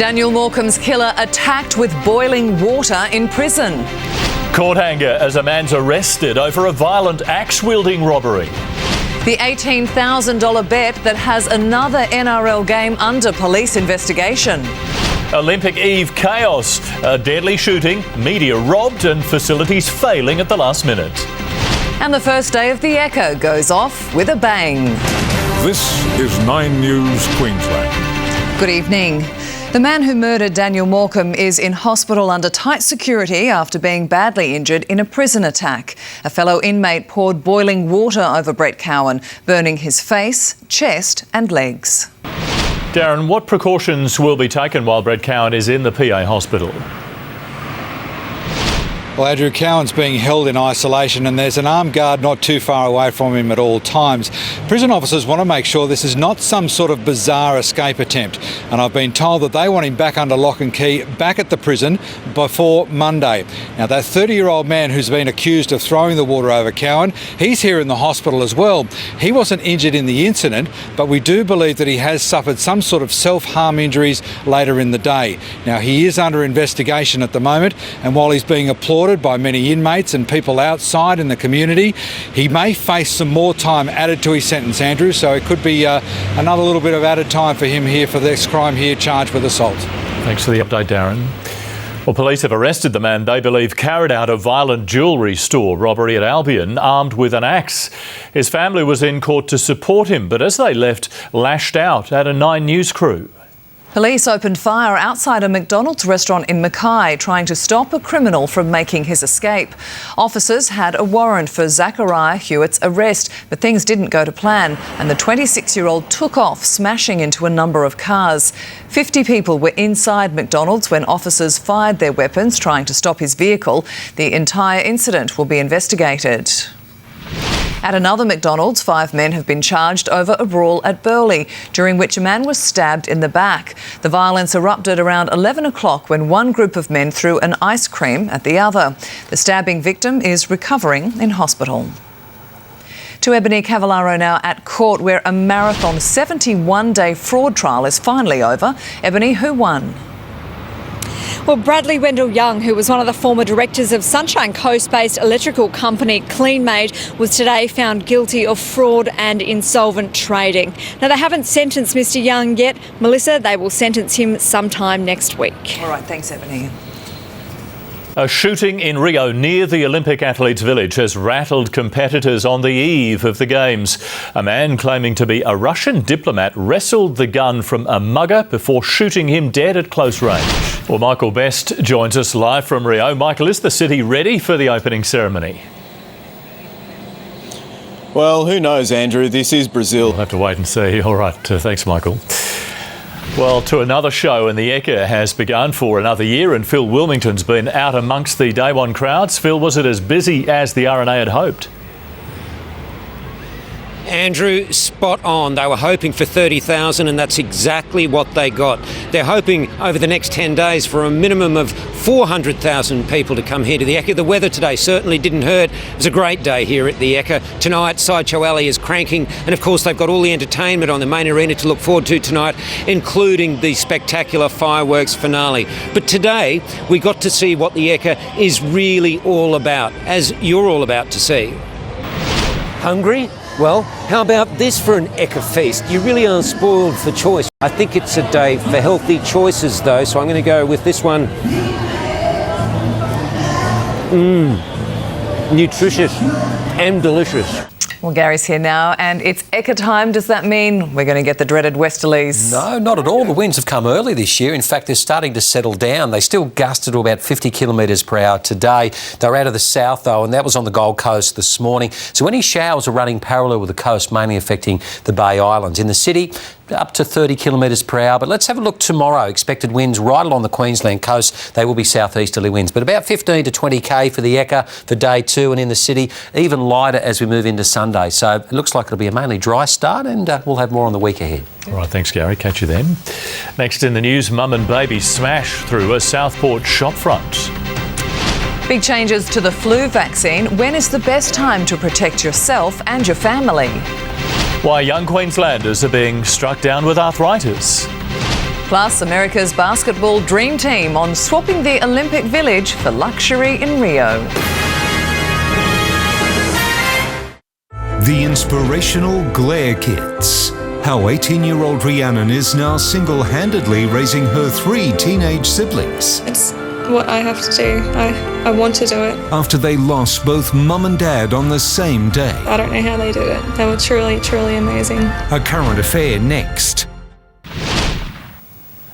Daniel Morecambe's killer attacked with boiling water in prison. Court hanger as a man's arrested over a violent axe-wielding robbery. The $18,000 bet that has another NRL game under police investigation. Olympic Eve chaos, a deadly shooting, media robbed and facilities failing at the last minute. And the first day of the Ekka goes off with a bang. This is 9 News Queensland. Good evening. The man who murdered Daniel Morecambe is in hospital under tight security after being badly injured in a prison attack. A fellow inmate poured boiling water over Brett Cowan, burning his face, chest and legs. Darren, what precautions will be taken while Brett Cowan is in the PA hospital? Well, Andrew, Cowan's being held in isolation and there's an armed guard not too far away from him at all times. Prison officers want to make sure this is not some sort of bizarre escape attempt, and I've been told that they want him back under lock and key back at the prison before Monday. Now, that 30-year-old man who's been accused of throwing the water over Cowan, he's here in the hospital as well. He wasn't injured in the incident, but we do believe that he has suffered some sort of self-harm injuries later in the day. Now, he is under investigation at the moment, and while he's being applauded by many inmates and people outside in the community, he may face some more time added to his sentence, Andrew, so it could be another little bit of added time for him here for this crime here, charged with assault. Thanks for the update, Darren. Well, police have arrested the man they believe carried out a violent jewellery store robbery at Albion armed with an axe. His family was in court to support him, but as they left, lashed out at a 9 News crew. Police opened fire outside a McDonald's restaurant in Mackay, trying to stop a criminal from making his escape. Officers had a warrant for Zachariah Hewitt's arrest, but things didn't go to plan, and the 26-year-old took off, smashing into a number of cars. 50 people were inside McDonald's when officers fired their weapons, trying to stop his vehicle. The entire incident will be investigated. At another McDonald's, 5 men have been charged over a brawl at Burleigh, during which a man was stabbed in the back. The violence erupted around 11 o'clock when one group of men threw an ice cream at the other. The stabbing victim is recovering in hospital. To Ebony Cavallaro now at court, where a marathon 71-day fraud trial is finally over. Ebony, who won? Well, Bradley Wendell Young, who was one of the former directors of Sunshine Coast-based electrical company CleanMade, was today found guilty of fraud and insolvent trading. Now, they haven't sentenced Mr Young yet. Melissa, they will sentence him sometime next week. All right, thanks, Ebony. A shooting in Rio near the Olympic Athletes' Village has rattled competitors on the eve of the Games. A man claiming to be a Russian diplomat wrestled the gun from a mugger before shooting him dead at close range. Well, Michael Best joins us live from Rio. Michael, is the city ready for the opening ceremony? Well, who knows, Andrew? This is Brazil. We'll have to wait and see. All right, thanks, Michael. Well, to another show, and the Ekka has begun for another year, and Phil Wilmington's been out amongst the day one crowds. Phil, was it as busy as the RNA had hoped? Andrew, spot on. They were hoping for 30,000 and that's exactly what they got. They're hoping over the next 10 days for a minimum of 400,000 people to come here to the Ekka. The weather today certainly didn't hurt. It was a great day here at the Ekka. Tonight, Sideshow Alley is cranking, and of course they've got all the entertainment on the main arena to look forward to tonight, including the spectacular fireworks finale. But today, we got to see what the Ekka is really all about, as you're all about to see. Hungry? Well, how about this for an Ekka feast? You really are spoiled for choice. I think it's a day for healthy choices, though, so I'm going to go with this one. Nutritious and delicious. Well, Gary's here now, and it's Ekka time. Does that mean we're going to get the dreaded westerlies? No, not at all. The winds have come early this year. In fact, they're starting to settle down. They still gusted to about 50 kilometres per hour today. They're out of the south, though, and that was on the Gold Coast this morning. So any showers are running parallel with the coast, mainly affecting the Bay Islands. In the city, up to 30 kilometres per hour. But let's have a look tomorrow. Expected winds right along the Queensland coast. They will be southeasterly winds, but about 15 to 20k for the Ekka for day 2, and in the city, even lighter as we move into Sunday. So it looks like it'll be a mainly dry start, and we'll have more on the week ahead. All right, thanks, Gary. Catch you then. Next in the news, mum and baby smash through a Southport shopfront. Big changes to the flu vaccine. When is the best time to protect yourself and your family? Why young Queenslanders are being struck down with arthritis. Plus, America's basketball dream team on swapping the Olympic Village for luxury in Rio. The inspirational Glare Kids. How 18-year-old Rhiannon is now single-handedly raising her 3 teenage siblings. It's what I have to do. I want to do it. After they lost both mum and dad on the same day. I don't know how they did it. They were truly, truly amazing. A current affair next.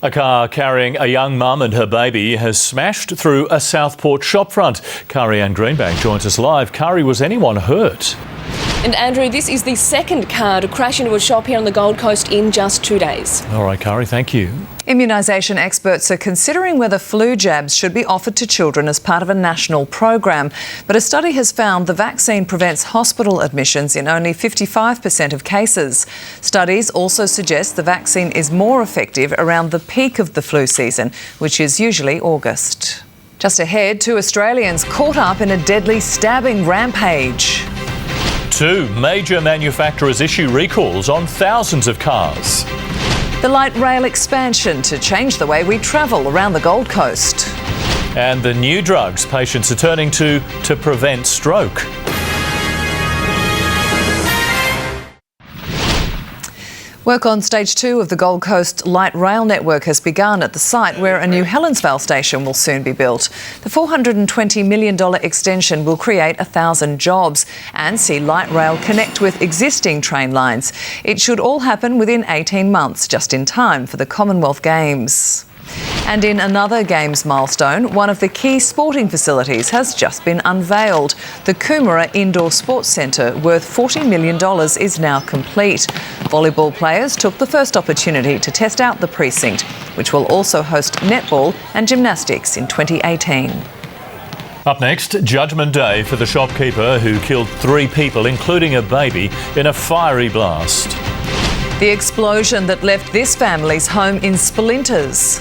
A car carrying a young mum and her baby has smashed through a Southport shopfront. Kari-Anne Greenbank joins us live. Kari, was anyone hurt? And Andrew, this is the second car to crash into a shop here on the Gold Coast in just 2 days. All right, Kari, thank you. Immunisation experts are considering whether flu jabs should be offered to children as part of a national program. But a study has found the vaccine prevents hospital admissions in only 55% of cases. Studies also suggest the vaccine is more effective around the peak of the flu season, which is usually August. Just ahead, 2 Australians caught up in a deadly stabbing rampage. 2 major manufacturers issue recalls on thousands of cars. The light rail expansion to change the way we travel around the Gold Coast. And the new drugs patients are turning to prevent stroke. Work on stage 2 of the Gold Coast light rail network has begun at the site where a new Helensvale station will soon be built. The $420 million extension will create 1,000 jobs and see light rail connect with existing train lines. It should all happen within 18 months, just in time for the Commonwealth Games. And in another Games milestone, one of the key sporting facilities has just been unveiled. The Coomera Indoor Sports Centre, worth $40 million, is now complete. Volleyball players took the first opportunity to test out the precinct, which will also host netball and gymnastics in 2018. Up next, Judgment Day for the shopkeeper who killed 3 people, including a baby, in a fiery blast. The explosion that left this family's home in splinters.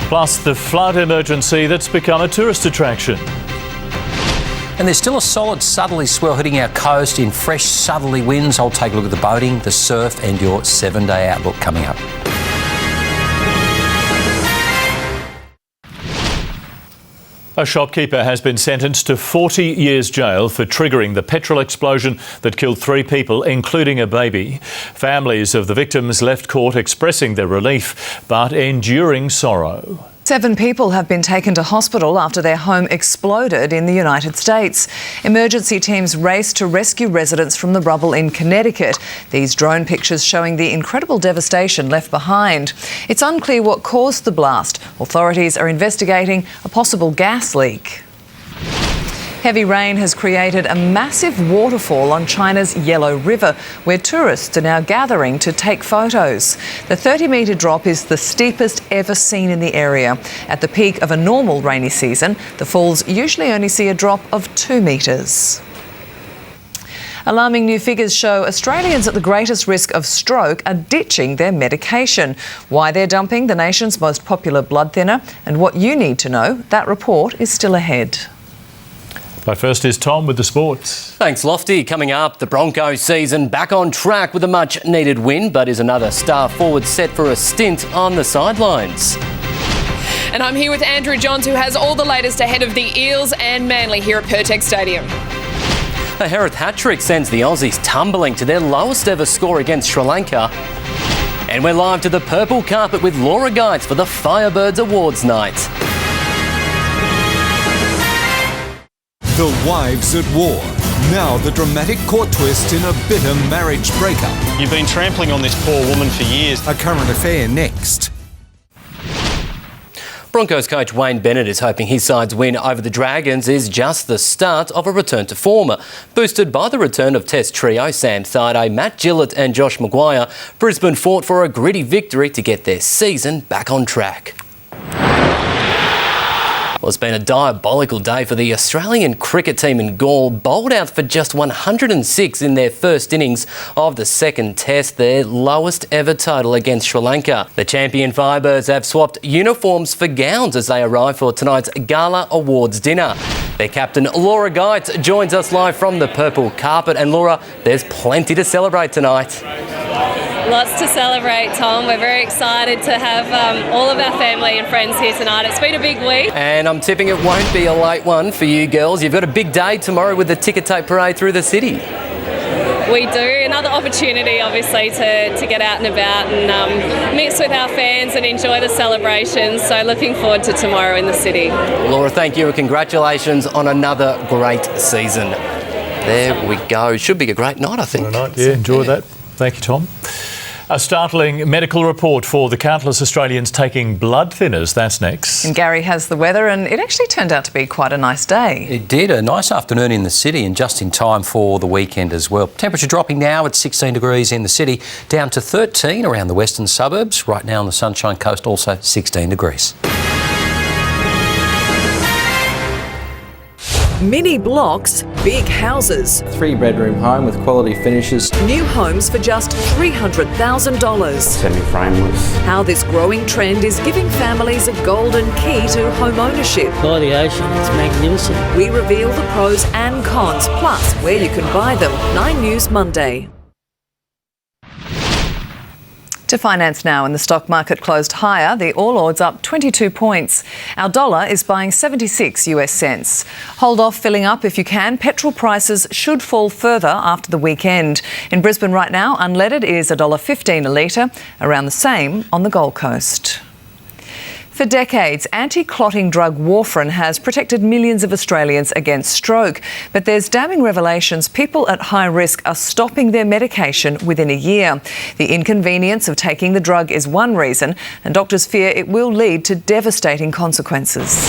Plus the flood emergency that's become a tourist attraction. And there's still a solid southerly swell hitting our coast in fresh southerly winds. I'll take a look at the boating, the surf and your 7-day outlook coming up. A shopkeeper has been sentenced to 40 years jail for triggering the petrol explosion that killed 3 people, including a baby. Families of the victims left court expressing their relief, but enduring sorrow. 7 people have been taken to hospital after their home exploded in the United States. Emergency teams raced to rescue residents from the rubble in Connecticut. These drone pictures showing the incredible devastation left behind. It's unclear what caused the blast. Authorities are investigating a possible gas leak. Heavy rain has created a massive waterfall on China's Yellow River, where tourists are now gathering to take photos. The 30-metre drop is the steepest ever seen in the area. At the peak of a normal rainy season, the falls usually only see a drop of 2 metres. Alarming new figures show Australians at the greatest risk of stroke are ditching their medication. Why they're dumping the nation's most popular blood thinner and what you need to know, that report is still ahead. But first is Tom with the sports. Thanks, Lofty. Coming up, the Broncos season back on track with a much-needed win, but is another star forward set for a stint on the sidelines. And I'm here with Andrew Johns, who has all the latest ahead of the Eels and Manly here at Pertex Stadium. A Herith hat-trick sends the Aussies tumbling to their lowest ever score against Sri Lanka. And we're live to the purple carpet with Laura Geitz for the Firebirds Awards night. The wives at war. Now the dramatic court twist in a bitter marriage breakup. You've been trampling on this poor woman for years. A current affair next. Broncos coach Wayne Bennett is hoping his side's win over the Dragons is just the start of a return to form. Boosted by the return of Test trio Sam Thaiday, Matt Gillett and Josh Maguire, Brisbane fought for a gritty victory to get their season back on track. Well, it's been a diabolical day for the Australian cricket team in Gaul, bowled out for just 106 in their first innings of the second test, their lowest ever total against Sri Lanka. The champion Firebirds have swapped uniforms for gowns as they arrive for tonight's Gala Awards dinner. Their captain Laura Geitz joins us live from the purple carpet. And Laura, there's plenty to celebrate tonight. Lots to celebrate, Tom. We're very excited to have all of our family and friends here tonight. It's been a big week. And I'm tipping it won't be a late one for you girls. You've got a big day tomorrow with the ticker tape parade through the city. We do. Another opportunity, obviously, to get out and about and mix with our fans and enjoy the celebrations. So looking forward to tomorrow in the city. Laura, thank you and congratulations on another great season. There we go. Should be a great night, I think. Yeah, enjoy that. Thank you, Tom. A startling medical report for the countless Australians taking blood thinners. That's next. And Gary has the weather, and it actually turned out to be quite a nice day. It did. A nice afternoon in the city and just in time for the weekend as well. Temperature dropping now at 16 degrees in the city, down to 13 around the western suburbs. Right now on the Sunshine Coast, also 16 degrees. Mini blocks, big houses. 3-bedroom home with quality finishes. New homes for just $300,000. Semi-frameless. How this growing trend is giving families a golden key to home ownership. By the ocean, it's magnificent. We reveal the pros and cons, plus where you can buy them. 9 News Monday. To finance now, and the stock market closed higher. The All Ords up 22 points. Our dollar is buying 76 US cents. Hold off filling up if you can. Petrol prices should fall further after the weekend. In Brisbane right now, unleaded is $1.15 a litre, around the same on the Gold Coast. For decades, anti-clotting drug warfarin has protected millions of Australians against stroke. But there's damning revelations people at high risk are stopping their medication within a year. The inconvenience of taking the drug is one reason, and doctors fear it will lead to devastating consequences.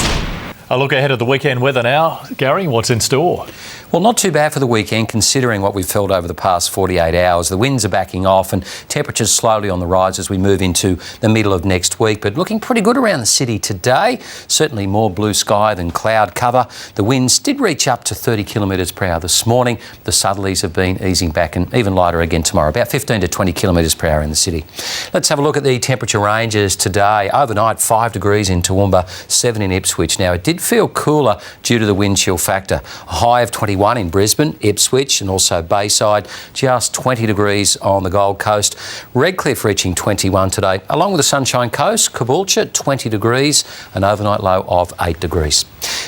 A look ahead at the weekend weather now. Gary, what's in store? Well, not too bad for the weekend considering what we've felt over the past 48 hours. The winds are backing off and temperatures slowly on the rise as we move into the middle of next week. But looking pretty good around the city today. Certainly more blue sky than cloud cover. The winds did reach up to 30 kilometres per hour this morning. The southerlies have been easing back and even lighter again tomorrow, about 15 to 20 kilometres per hour in the city. Let's have a look at the temperature ranges today. Overnight, 5 degrees in Toowoomba, 7 in Ipswich. Now, it did feel cooler due to the wind chill factor. A high of 21 in Brisbane, Ipswich and also Bayside, just 20 degrees on the Gold Coast. Redcliffe reaching 21 today, along with the Sunshine Coast. Caboolture 20 degrees, an overnight low of 8 degrees.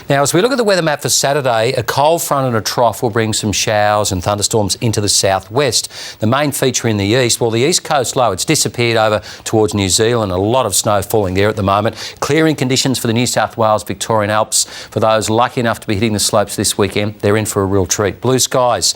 Now, as we look at the weather map for Saturday, a cold front and a trough will bring some showers and thunderstorms into the southwest. The main feature in the east, well, the east coast low, it's disappeared over towards New Zealand. A lot of snow falling there at the moment. Clearing conditions for the New South Wales Victorian Alps. For those lucky enough to be hitting the slopes this weekend, they're in for a real treat. Blue skies.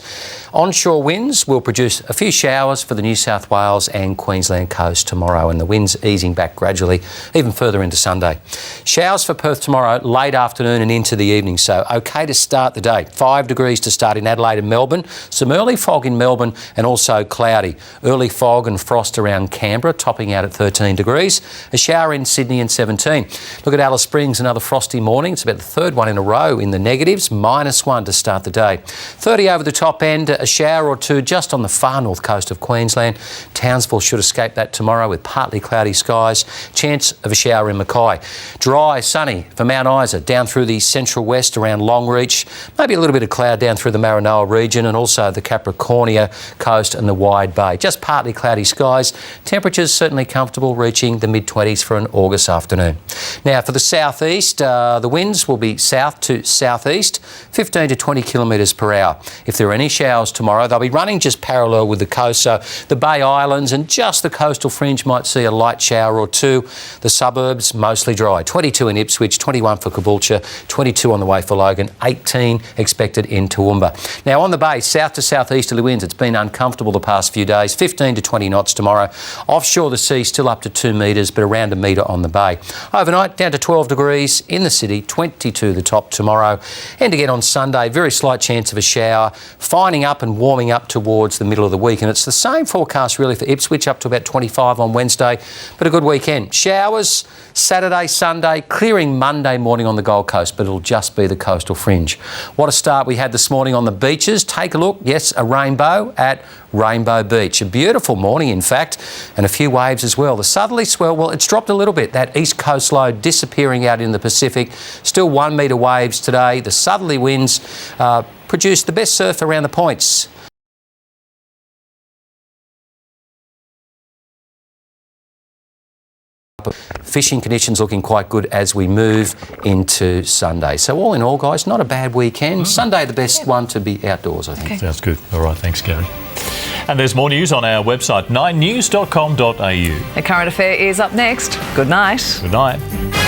Onshore winds will produce a few showers for the New South Wales and Queensland coast tomorrow, and the winds easing back gradually, even further into Sunday. Showers for Perth tomorrow, late afternoon and into the evening, so okay to start the day. 5 degrees to start in Adelaide and Melbourne. Some early fog in Melbourne and also cloudy. Early fog and frost around Canberra, topping out at 13 degrees. A shower in Sydney and 17. Look at Alice Springs, another frosty morning. It's about the third one in a row in the negatives. -1 to start the day. 30 over the top end, a shower or two just on the far north coast of Queensland. Townsville should escape that tomorrow with partly cloudy skies. Chance of a shower in Mackay. Dry, sunny for Mount Isa, down through the central west around Longreach. Maybe a little bit of cloud down through the Maranoa region and also the Capricornia coast and the Wide Bay. Just partly cloudy skies. Temperatures certainly comfortable, reaching the mid-20s for an August afternoon. Now, for the southeast, the winds will be south to southeast, 15 to 20 kilometres per hour. If there are any showers tomorrow, they'll be running just parallel with the coast, so the Bay Islands and just the coastal fringe might see a light shower or two. The suburbs, mostly dry. 22 in Ipswich, 21 for Caboolture, 22 on the way for Logan, 18 expected in Toowoomba. Now, on the bay, south to southeasterly winds, it's been uncomfortable the past few days, 15 to 20 knots tomorrow. Offshore, the sea still up to 2 metres, but around a metre on the bay. Overnight, down to 12 degrees in the city, 22 the top tomorrow. And again on Sunday, very slight chance of a shower, fining up and warming up towards the middle of the week. And it's the same forecast really for Ipswich, up to about 25 on Wednesday, but a good weekend. Showers Saturday, Sunday, clearing Monday morning on the Gold Coast, but it'll just be the coastal fringe. What a start we had this morning on the beaches. Take a look. Yes, a rainbow at Rainbow Beach. A beautiful morning, in fact, and a few waves as well. The southerly swell, well, it's dropped a little bit. That east coast low disappearing out in the Pacific. Still 1 metre waves today. The southerly winds produce the best surf around the points. fishing conditions looking quite good as we move into Sunday. So all in all, guys, not a bad weekend. Sunday, the best one to be outdoors, I think. Okay. Sounds good. All right, thanks, Gary. And there's more news on our website, 9news.com.au. The current affair is up next. Good night. Good night.